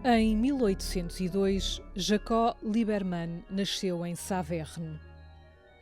Em 1802, Jacob Liebermann nasceu em Saverne.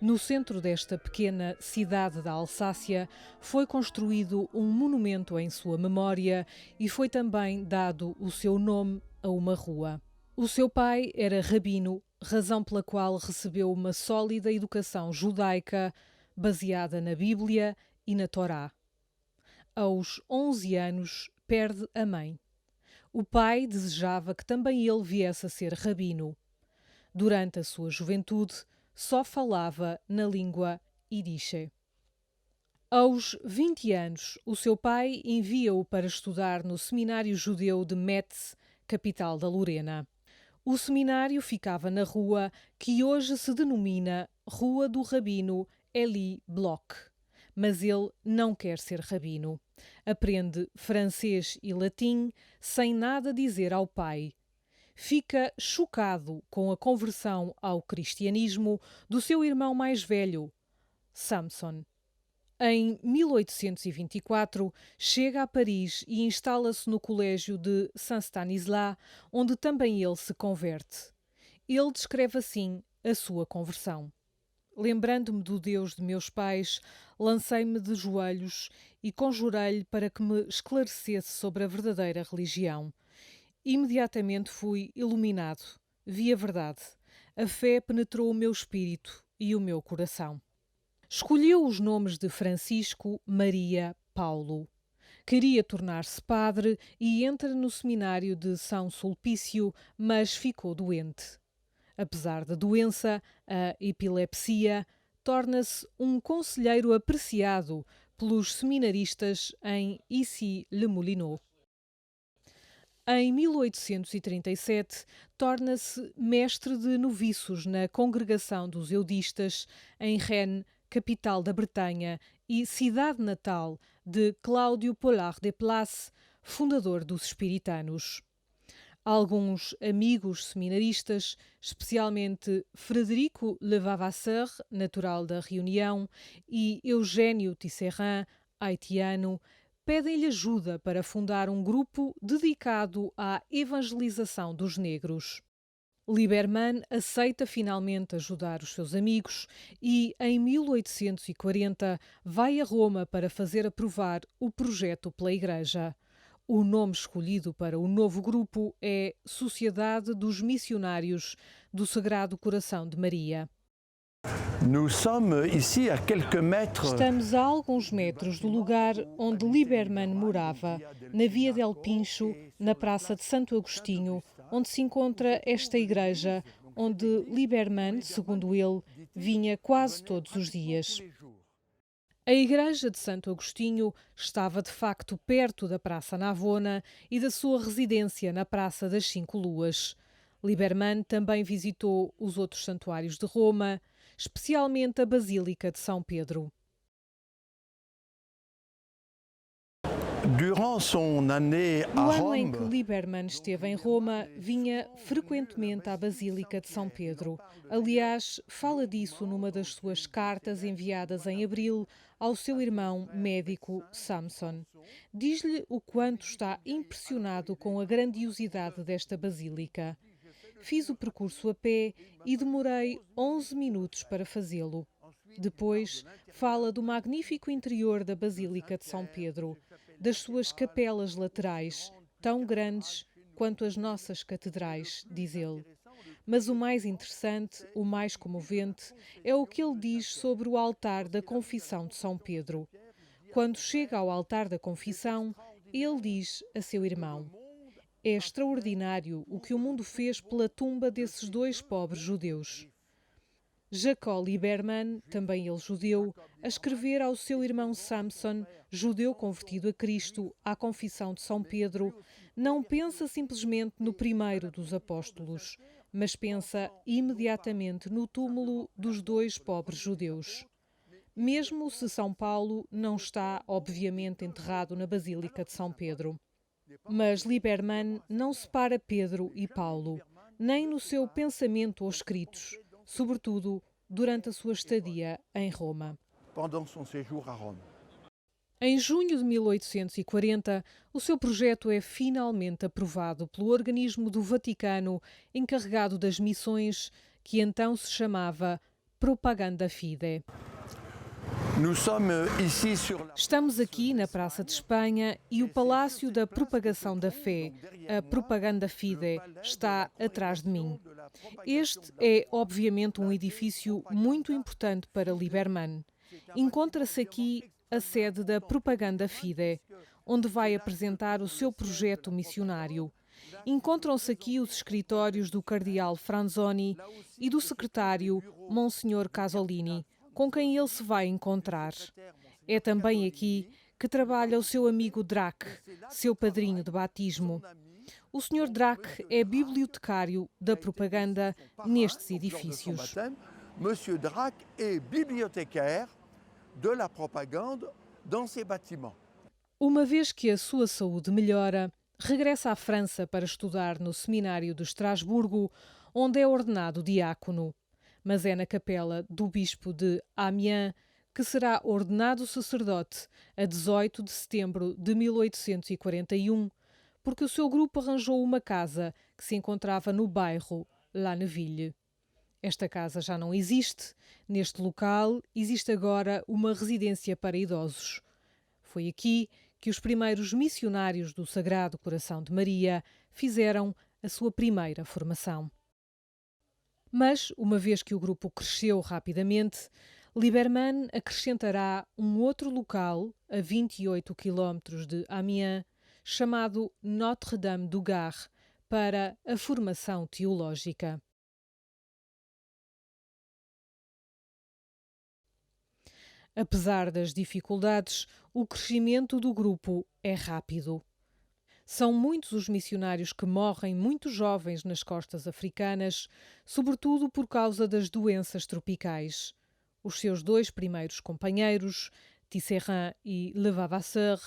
No centro desta pequena cidade da Alsácia foi construído um monumento em sua memória e foi também dado o seu nome a uma rua. O seu pai era rabino, razão pela qual recebeu uma sólida educação judaica baseada na Bíblia e na Torá. Aos 11 anos, perde a mãe. O pai desejava que também ele viesse a ser rabino. Durante a sua juventude, só falava na língua Yiddish. Aos 20 anos, o seu pai envia-o para estudar no seminário judeu de Metz, capital da Lorena. O seminário ficava na rua que hoje se denomina Rua do Rabino Eli Bloch. Mas ele não quer ser rabino. Aprende francês e latim sem nada dizer ao pai. Fica chocado com a conversão ao cristianismo do seu irmão mais velho, Samson. Em 1824, chega a Paris e instala-se no colégio de Saint-Stanislas, onde também ele se converte. Ele descreve assim a sua conversão. Lembrando-me do Deus de meus pais, lancei-me de joelhos e conjurei-lhe para que me esclarecesse sobre a verdadeira religião. Imediatamente fui iluminado, vi a verdade. A fé penetrou o meu espírito e o meu coração. Escolheu os nomes de Francisco, Maria, Paulo. Queria tornar-se padre e entra no seminário de São Sulpício, mas ficou doente. Apesar da doença, a epilepsia, torna-se um conselheiro apreciado pelos seminaristas em Issy-les-Moulineaux. Em 1837, torna-se mestre de noviços na Congregação dos Eudistas, em Rennes, capital da Bretanha e cidade natal de Cláudio Pollard de Place, fundador dos Espiritanos. Alguns amigos seminaristas, especialmente Frederico Levavasseur, natural da Reunião, e Eugênio Tisserand, haitiano, pedem-lhe ajuda para fundar um grupo dedicado à evangelização dos negros. Liebermann aceita finalmente ajudar os seus amigos e, em 1840, vai a Roma para fazer aprovar o projeto pela Igreja. O nome escolhido para o novo grupo é Sociedade dos Missionários do Sagrado Coração de Maria. Estamos a alguns metros do lugar onde Liebermann morava, na Via del Pincho, na Praça de Santo Agostinho, onde se encontra esta igreja, onde Liebermann, segundo ele, vinha quase todos os dias. A igreja de Santo Agostinho estava de facto perto da Praça Navona e da sua residência na Praça das Cinco Luas. Liebermann também visitou os outros santuários de Roma, especialmente a Basílica de São Pedro. No ano em que Liebermann esteve em Roma, vinha frequentemente à Basílica de São Pedro. Aliás, fala disso numa das suas cartas enviadas em abril ao seu irmão médico Samson. Diz-lhe o quanto está impressionado com a grandiosidade desta basílica. Fiz o percurso a pé e demorei 11 minutos para fazê-lo. Depois, fala do magnífico interior da Basílica de São Pedro, das suas capelas laterais, tão grandes quanto as nossas catedrais, diz ele. Mas o mais interessante, o mais comovente, é o que ele diz sobre o altar da Confissão de São Pedro. Quando chega ao altar da Confissão, ele diz a seu irmão: "É extraordinário o que o mundo fez pela tumba desses dois pobres judeus." Jacob Liebermann, também ele judeu, a escrever ao seu irmão Samson, judeu convertido a Cristo, à Confissão de São Pedro, não pensa simplesmente no primeiro dos apóstolos, mas pensa imediatamente no túmulo dos dois pobres judeus. Mesmo se São Paulo não está, obviamente, enterrado na Basílica de São Pedro. Mas Liebermann não separa Pedro e Paulo, nem no seu pensamento ou escritos, sobretudo durante a sua estadia em Roma. Em junho de 1840, o seu projeto é finalmente aprovado pelo organismo do Vaticano encarregado das missões, que então se chamava Propaganda Fide. Estamos aqui na Praça de Espanha e o Palácio da Propagação da Fé, a Propaganda Fide, está atrás de mim. Este é, obviamente, um edifício muito importante para Lieberman. Encontra-se aqui a sede da Propaganda Fide, onde vai apresentar o seu projeto missionário. Encontram-se aqui os escritórios do cardeal Franzoni e do secretário Monsenhor Casolini, com quem ele se vai encontrar. É também aqui que trabalha o seu amigo Drac, seu padrinho de batismo. O Sr. Drac é bibliotecário da propaganda nestes edifícios. Monsieur Drac est bibliothécaire de la propagande dans ces bâtiments. Uma vez que a sua saúde melhora, regressa à França para estudar no seminário de Estrasburgo, onde é ordenado diácono. Mas é na capela do bispo de Amiens que será ordenado sacerdote a 18 de setembro de 1841, porque o seu grupo arranjou uma casa que se encontrava no bairro La Neuville. Esta casa já não existe. Neste local existe agora uma residência para idosos. Foi aqui que os primeiros missionários do Sagrado Coração de Maria fizeram a sua primeira formação. Mas, uma vez que o grupo cresceu rapidamente, Lieberman acrescentará um outro local, a 28 quilómetros de Amiens, chamado Notre-Dame du Gard, para a formação teológica. Apesar das dificuldades, o crescimento do grupo é rápido. São muitos os missionários que morrem muito jovens nas costas africanas, sobretudo por causa das doenças tropicais. Os seus dois primeiros companheiros, Tisserand e Levavasseur,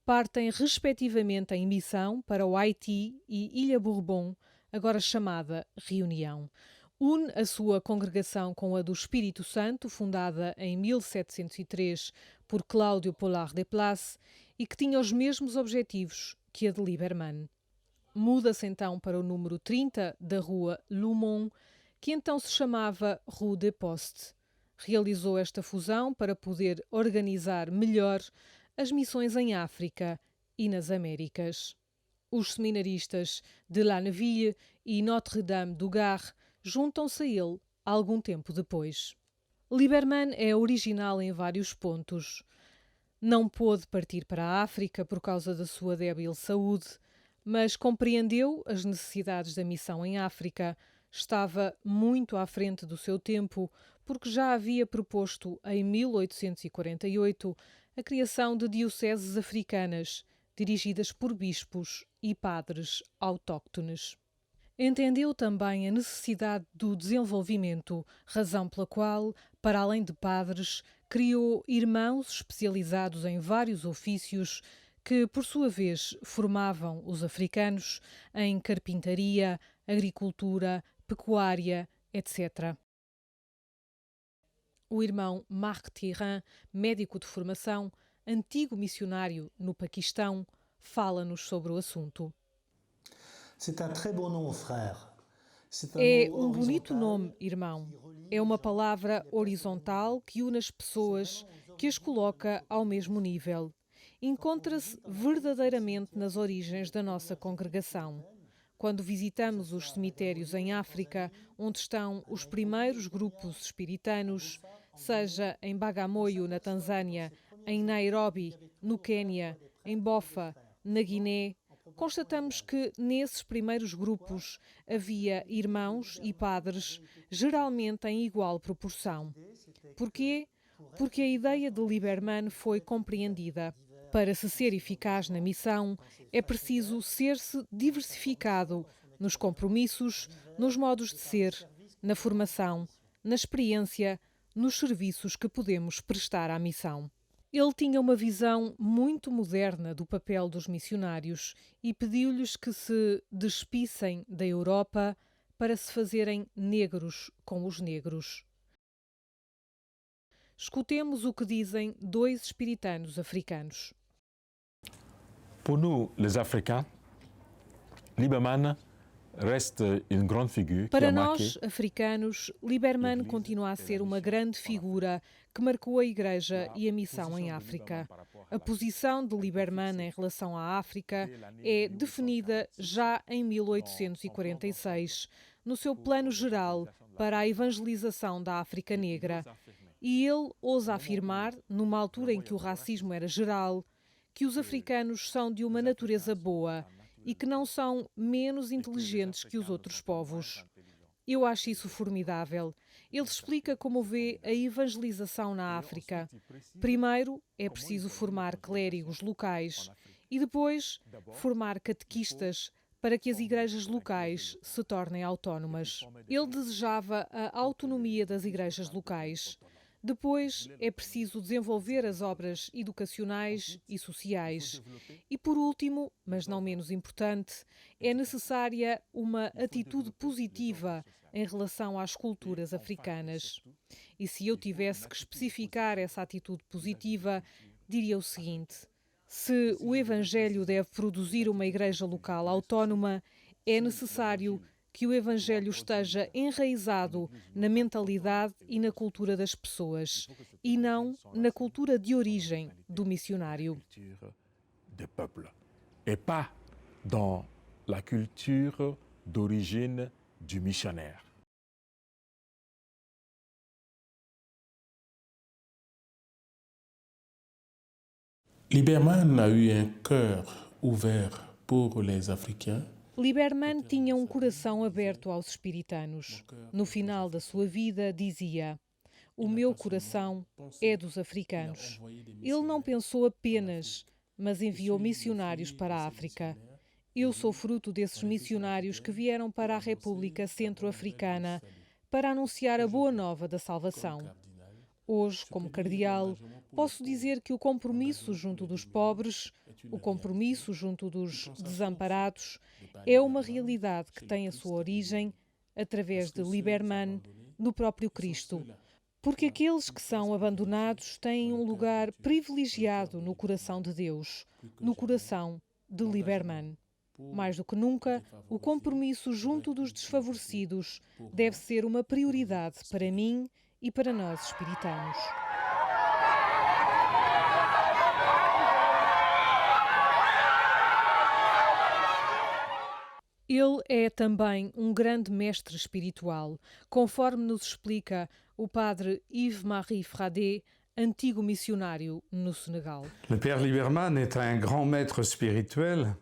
partem respectivamente em missão para o Haiti e Ilha Bourbon, agora chamada Reunião. Une a sua congregação com a do Espírito Santo, fundada em 1703 por Cláudio Pollard de Place, e que tinha os mesmos objetivos que a de Lieberman. Muda-se então para o número 30 da rua Lumont, que então se chamava Rue des Postes. Realizou esta fusão para poder organizar melhor as missões em África e nas Américas. Os seminaristas de La Neuville e Notre-Dame du Gard juntam-se a ele algum tempo depois. Lieberman é original em vários pontos. Não pôde partir para a África por causa da sua débil saúde, mas compreendeu as necessidades da missão em África. Estava muito à frente do seu tempo, porque já havia proposto em 1848 a criação de dioceses africanas, dirigidas por bispos e padres autóctones. Entendeu também a necessidade do desenvolvimento, razão pela qual, para além de padres, criou irmãos especializados em vários ofícios que, por sua vez, formavam os africanos em carpintaria, agricultura, pecuária, etc. O irmão Marc Tirant, médico de formação, antigo missionário no Paquistão, fala-nos sobre o assunto. É um bonito nome, irmão. É uma palavra horizontal que une as pessoas, que as coloca ao mesmo nível. Encontra-se verdadeiramente nas origens da nossa congregação. Quando visitamos os cemitérios em África, onde estão os primeiros grupos espiritanos, seja em Bagamoyo, na Tanzânia, em Nairobi, no Quênia, em Bofa, na Guiné, constatamos que nesses primeiros grupos havia irmãos e padres, geralmente em igual proporção. Porquê? Porque a ideia de Lieberman foi compreendida. Para se ser eficaz na missão, é preciso ser-se diversificado nos compromissos, nos modos de ser, na formação, na experiência, nos serviços que podemos prestar à missão. Ele tinha uma visão muito moderna do papel dos missionários e pediu-lhes que se despissem da Europa para se fazerem negros com os negros. Escutemos o que dizem dois espiritanos africanos. Pour nous, les Africains, Lieberman reste une grande figure Para qui a nós, marqué africanos, Lieberman continua a ser uma grande figura que marcou a Igreja e a missão em África. A posição de Lieberman em relação à África é definida já em 1846, no seu plano geral para a evangelização da África Negra. E ele ousa afirmar, numa altura em que o racismo era geral, que os africanos são de uma natureza boa e que não são menos inteligentes que os outros povos. Eu acho isso formidável. Ele explica como vê a evangelização na África. Primeiro, é preciso formar clérigos locais e depois formar catequistas para que as igrejas locais se tornem autónomas. Ele desejava a autonomia das igrejas locais. Depois, é preciso desenvolver as obras educacionais e sociais. E, por último, mas não menos importante, é necessária uma atitude positiva em relação às culturas africanas. E se eu tivesse que especificar essa atitude positiva, diria o seguinte: se o Evangelho deve produzir uma igreja local autónoma, é necessário que o Evangelho esteja enraizado na mentalidade e na cultura das pessoas, e não na cultura de origem do missionário. et pas dans la culture d'origine du missionnaire. Lieberman a eu un cœur ouvert pour les Africains. Lieberman tinha um coração aberto aos espiritanos. No final da sua vida, dizia: "O meu coração é dos africanos." Ele não pensou apenas, mas enviou missionários para a África. Eu sou fruto desses missionários que vieram para a República Centro-Africana para anunciar a boa nova da salvação. Hoje, como cardeal, posso dizer que o compromisso junto dos pobres, o compromisso junto dos desamparados, é uma realidade que tem a sua origem, através de Lieberman, no próprio Cristo. Porque aqueles que são abandonados têm um lugar privilegiado no coração de Deus, no coração de Lieberman. Mais do que nunca, o compromisso junto dos desfavorecidos deve ser uma prioridade para mim e para nós espiritanos. Ele é também um grande mestre espiritual, conforme nos explica o padre Yves-Marie Fradé, antigo missionário no Senegal. Le Père Lieberman est un grand maître spirituel.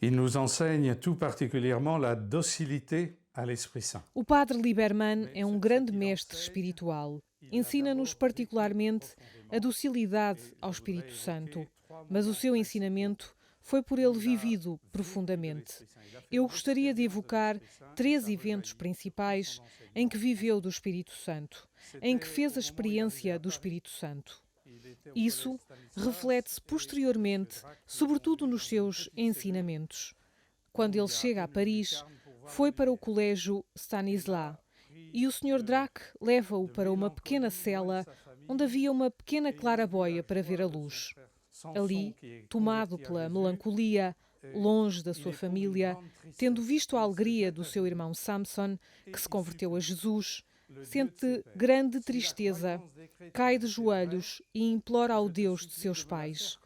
Il nous enseigne tout particulièrement la docilité à l'Esprit Saint. O padre Lieberman é um grande mestre espiritual. Ensina-nos particularmente a docilidade ao Espírito Santo, mas o seu ensinamento foi por ele vivido profundamente. Eu gostaria de evocar 3 eventos principais em que viveu do Espírito Santo, em que fez a experiência do Espírito Santo. Isso reflete-se posteriormente, sobretudo nos seus ensinamentos. Quando ele chega a Paris, foi para o colégio Stanislas e o Sr. Drac leva-o para uma pequena cela onde havia uma pequena claraboia para ver a luz. Ali, tomado pela melancolia, longe da sua família, tendo visto a alegria do seu irmão Samson, que se converteu a Jesus, sente grande tristeza, cai de joelhos e implora ao Deus de seus pais: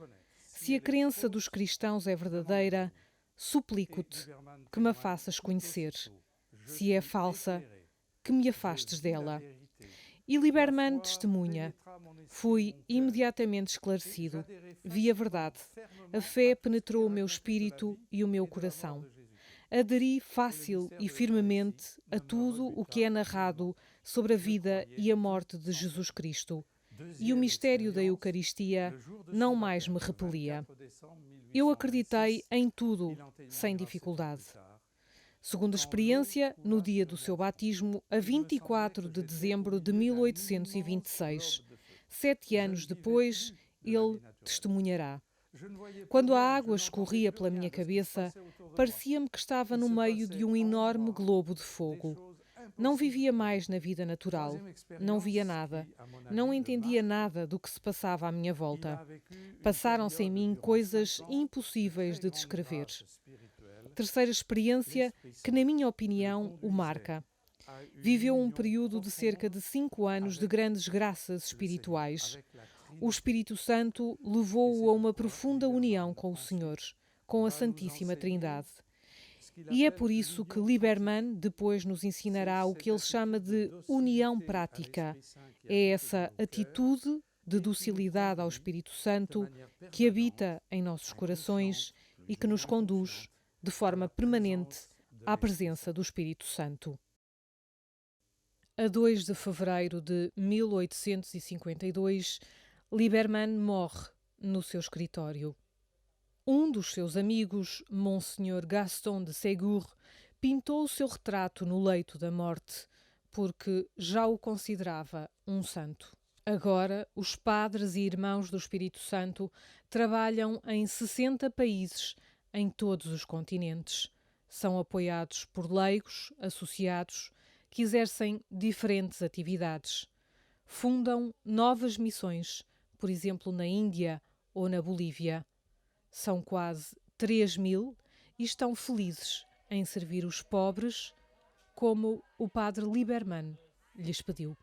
"Se a crença dos cristãos é verdadeira, suplico-te que me a faças conhecer. Se é falsa, que me afastes dela." E Lieberman testemunha: "Fui imediatamente esclarecido. Vi a verdade. A fé penetrou o meu espírito e o meu coração. Aderi fácil e firmemente a tudo o que é narrado sobre a vida e a morte de Jesus Cristo. E o mistério da Eucaristia não mais me repelia. Eu acreditei em tudo, sem dificuldade." Segundo a experiência, no dia do seu batismo, a 24 de dezembro de 1826, 7 anos depois, ele testemunhará: "Quando a água escorria pela minha cabeça, parecia-me que estava no meio de um enorme globo de fogo. Não vivia mais na vida natural, não via nada, não entendia nada do que se passava à minha volta. Passaram-se em mim coisas impossíveis de descrever. Terceira experiência que, na minha opinião, o marca. Viveu um período de cerca de 5 anos de grandes graças espirituais. O Espírito Santo levou-o a uma profunda união com o Senhor, com a Santíssima Trindade. E é por isso que Lieberman depois nos ensinará o que ele chama de união prática. É essa atitude de docilidade ao Espírito Santo que habita em nossos corações e que nos conduz de forma permanente à presença do Espírito Santo. A 2 de fevereiro de 1852, Lieberman morre no seu escritório. Um dos seus amigos, Monseigneur Gaston de Ségur, pintou o seu retrato no leito da morte, porque já o considerava um santo. Agora, os padres e irmãos do Espírito Santo trabalham em 60 países, em todos os continentes. São apoiados por leigos, associados, que exercem diferentes atividades. Fundam novas missões, por exemplo, na Índia ou na Bolívia. São quase 3.000 e estão felizes em servir os pobres, como o padre Lieberman lhes pediu.